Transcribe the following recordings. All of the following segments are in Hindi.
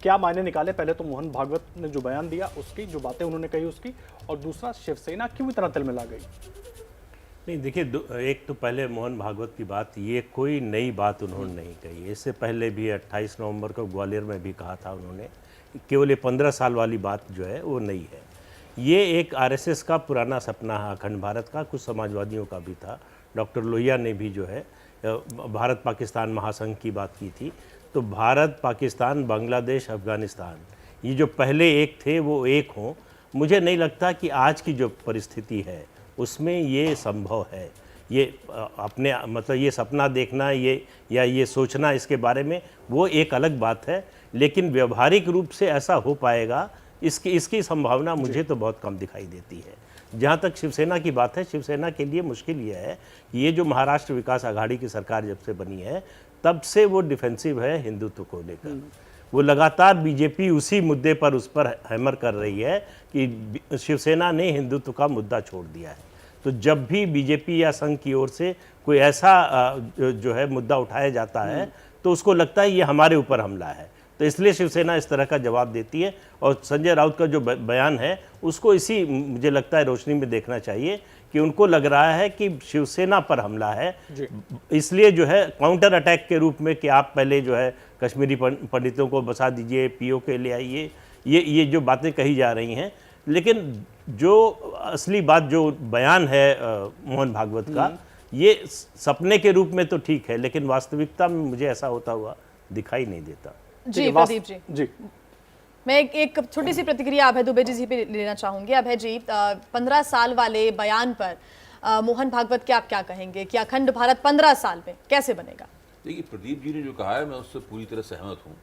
क्या मायने निकाले? पहले तो मोहन भागवत ने जो बयान दिया उसकी, जो बातें उन्होंने कही उसकी, और दूसरा शिवसेना क्यों इतना तिलमिला गई? नहीं देखिए, एक तो पहले मोहन भागवत की बात, ये कोई नई बात उन्होंने नहीं कही। इससे पहले भी 28 नवंबर को ग्वालियर में भी कहा था उन्होंने। केवल ये 15 साल वाली बात जो है वो नई है। ये एक आरएसएस का पुराना सपना है अखंड भारत का, कुछ समाजवादियों का भी था। डॉक्टर लोहिया ने भी जो है भारत पाकिस्तान महासंघ की बात की थी। तो भारत, पाकिस्तान, बांग्लादेश, अफगानिस्तान, ये जो पहले एक थे वो एक हों। मुझे नहीं लगता कि आज की जो परिस्थिति है उसमें ये संभव है। ये अपने मतलब ये सपना देखना, ये सोचना इसके बारे में, वो एक अलग बात है, लेकिन व्यवहारिक रूप से ऐसा हो पाएगा इसकी संभावना मुझे तो बहुत कम दिखाई देती है। जहाँ तक शिवसेना की बात है, शिवसेना के लिए मुश्किल ये है कि ये जो महाराष्ट्र विकास आघाड़ी की सरकार जब से बनी है तब से वो डिफेंसिव है हिंदुत्व को लेकर। वो लगातार बीजेपी उसी मुद्दे पर उस पर हैमर कर रही है कि शिवसेना ने हिंदुत्व का मुद्दा छोड़ दिया है। तो जब भी बीजेपी या संघ की ओर से कोई ऐसा जो है मुद्दा उठाया जाता है तो उसको लगता है ये हमारे ऊपर हमला है, तो इसलिए शिवसेना इस तरह का जवाब देती है। और संजय राउत का जो बयान है उसको इसी मुझे लगता है रोशनी में देखना चाहिए कि उनको लग रहा है कि शिवसेना पर हमला है, इसलिए जो है काउंटर अटैक के रूप में कि आप पहले जो है कश्मीरी पंडितों को बसा दीजिए, पीओके ले आइए, ये जो बातें कही जा रही हैं। लेकिन जो असली बात, जो बयान है मोहन भागवत का, ये सपने के रूप में तो ठीक है, लेकिन वास्तविकता में मुझे ऐसा होता हुआ दिखाई नहीं देता। जी प्रदीप जी, जी मैं एक छोटी सी प्रतिक्रिया अभय दुबे जी पे लेना चाहूंगी। अभय जी, 15 साल वाले बयान पर मोहन भागवत के आप क्या कहेंगे कि अखंड भारत 15 साल में कैसे बनेगा? देखिए, प्रदीप जी ने जो कहा है मैं उससे पूरी तरह सहमत हूँ।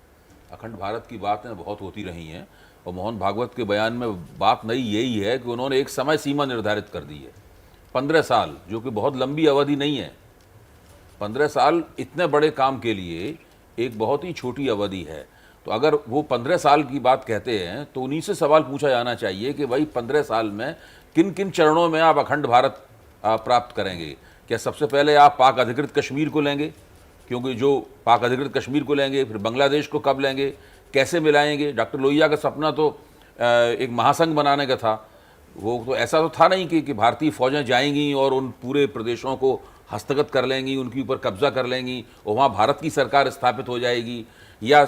अखंड भारत की बातें बहुत होती रही हैं और मोहन भागवत के बयान में बात नई यही है कि उन्होंने एक समय सीमा निर्धारित कर दी है, 15 साल, जो कि बहुत लंबी अवधि नहीं है। 15 साल इतने बड़े काम के लिए एक बहुत ही छोटी अवधि है। तो अगर वो 15 साल की बात कहते हैं तो उन्हीं से सवाल पूछा जाना चाहिए कि भाई 15 साल में किन किन चरणों में आप अखंड भारत प्राप्त करेंगे। क्या सबसे पहले आप पाक अधिकृत कश्मीर को लेंगे, क्योंकि जो पाक अधिकृत कश्मीर को लेंगे, फिर बांग्लादेश को कब लेंगे, कैसे मिलाएंगे? डॉक्टर लोहिया का सपना तो एक महासंघ बनाने का था। वो तो ऐसा तो था नहीं कि भारतीय फौजें जाएंगी और उन पूरे प्रदेशों को हस्तगत कर लेंगी, उनके ऊपर कब्जा कर लेंगी और वहाँ भारत की सरकार स्थापित हो जाएगी। या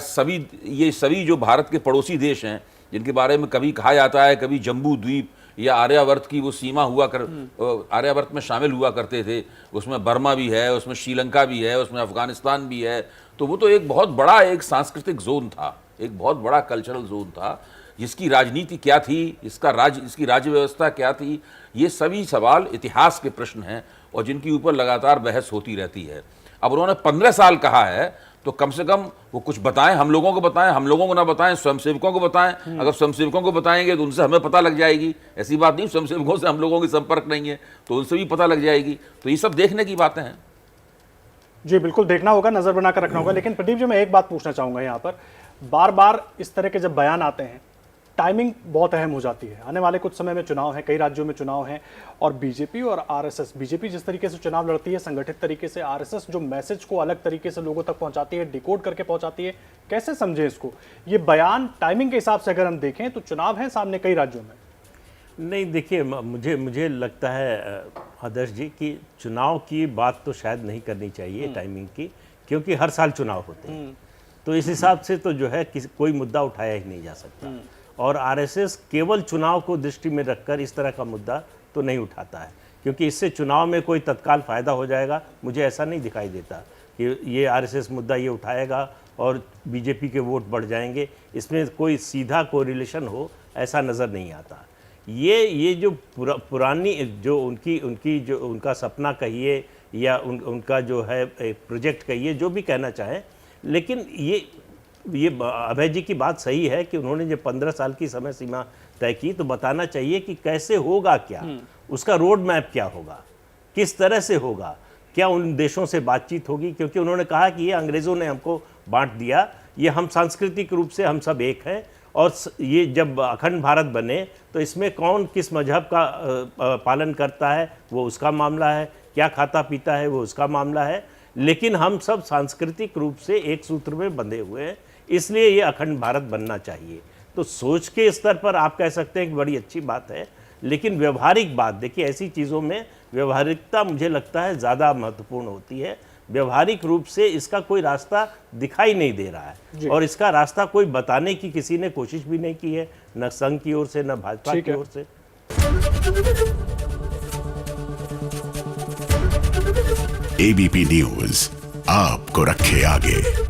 ये सभी जो भारत के पड़ोसी देश हैं, जिनके बारे में कभी कहा जाता है कभी जम्बू द्वीप या आर्यावर्त की वो सीमा आर्यावर्त में शामिल हुआ करते थे, उसमें बर्मा भी है, उसमें श्रीलंका भी है, उसमें अफगानिस्तान भी है। तो वो तो एक बहुत बड़ा एक सांस्कृतिक जोन था, एक बहुत बड़ा कल्चरल जोन था, जिसकी राजनीति क्या थी, इसकी राज्य व्यवस्था क्या थी, ये सभी सवाल इतिहास के प्रश्न हैं और जिनके ऊपर लगातार बहस होती रहती है। अब उन्होंने 15 साल कहा है तो कम से कम वो कुछ बताएं, हम लोगों को बताएं, हम लोगों को ना बताएं, स्वयंसेवकों को बताएं। अगर स्वयंसेवकों को बताएंगे तो उनसे हमें पता लग जाएगी। ऐसी बात नहीं स्वयंसेवकों से हम लोगों की संपर्क नहीं है तो उनसे भी पता लग जाएगी। तो ये सब देखने की बातें हैं। जी बिल्कुल, देखना होगा, नजर बनाकर रखना होगा। लेकिन प्रदीप जी, मैं एक बात पूछना चाहूंगा यहाँ पर, बार बार इस तरह के जब बयान आते हैं टाइमिंग बहुत अहम हो जाती है। आने वाले कुछ समय में चुनाव है, कई राज्यों में चुनाव है, और बीजेपी और आरएसएस, बीजेपी जिस तरीके से चुनाव लड़ती है संगठित तरीके से, आरएसएस जो मैसेज को अलग तरीके से लोगों तक पहुंचाती है, डिकोड करके पहुंचाती है, कैसे समझें इसको? ये बयान टाइमिंग के हिसाब से अगर हम देखें तो चुनाव है सामने कई राज्यों में। नहीं देखिए, मुझे लगता है आदर्श जी कि चुनाव की बात तो शायद नहीं करनी चाहिए टाइमिंग की, क्योंकि हर साल चुनाव होते हैं। तो इस हिसाब से तो जो है कोई मुद्दा उठाया ही नहीं जा सकता। और आरएसएस केवल चुनाव को दृष्टि में रखकर इस तरह का मुद्दा तो नहीं उठाता है, क्योंकि इससे चुनाव में कोई तत्काल फायदा हो जाएगा, मुझे ऐसा नहीं दिखाई देता कि ये आरएसएस मुद्दा ये उठाएगा और बीजेपी के वोट बढ़ जाएंगे। इसमें कोई सीधा कोरिलेशन हो ऐसा नज़र नहीं आता। ये जो पुरानी जो उनका सपना कहिए या उनका जो है एक प्रोजेक्ट कहिए, जो भी कहना चाहें, लेकिन ये अभय जी की बात सही है कि उन्होंने जब 15 साल की समय सीमा तय की तो बताना चाहिए कि कैसे होगा, क्या उसका रोड मैप क्या होगा, किस तरह से होगा, क्या उन देशों से बातचीत होगी। क्योंकि उन्होंने कहा कि ये अंग्रेज़ों ने हमको बांट दिया, ये हम सांस्कृतिक रूप से हम सब एक हैं, और ये जब अखंड भारत बने तो इसमें कौन किस मजहब का पालन करता है वो उसका मामला है, क्या खाता पीता है वो उसका मामला है, लेकिन हम सब सांस्कृतिक रूप से एक सूत्र में बंधे हुए हैं। इसलिए ये अखंड भारत बनना चाहिए। तो सोच के स्तर पर आप कह सकते हैं कि बड़ी अच्छी बात है, लेकिन व्यवहारिक बात देखिए, ऐसी चीज़ों में व्यवहारिकता मुझे लगता है ज़्यादा महत्वपूर्ण होती है। व्यवहारिक रूप से इसका कोई रास्ता दिखाई नहीं दे रहा है और इसका रास्ता कोई बताने की किसी ने कोशिश भी नहीं की है, न संघ की ओर से न भाजपा की ओर से। एबीपी न्यूज आपको रखे आगे।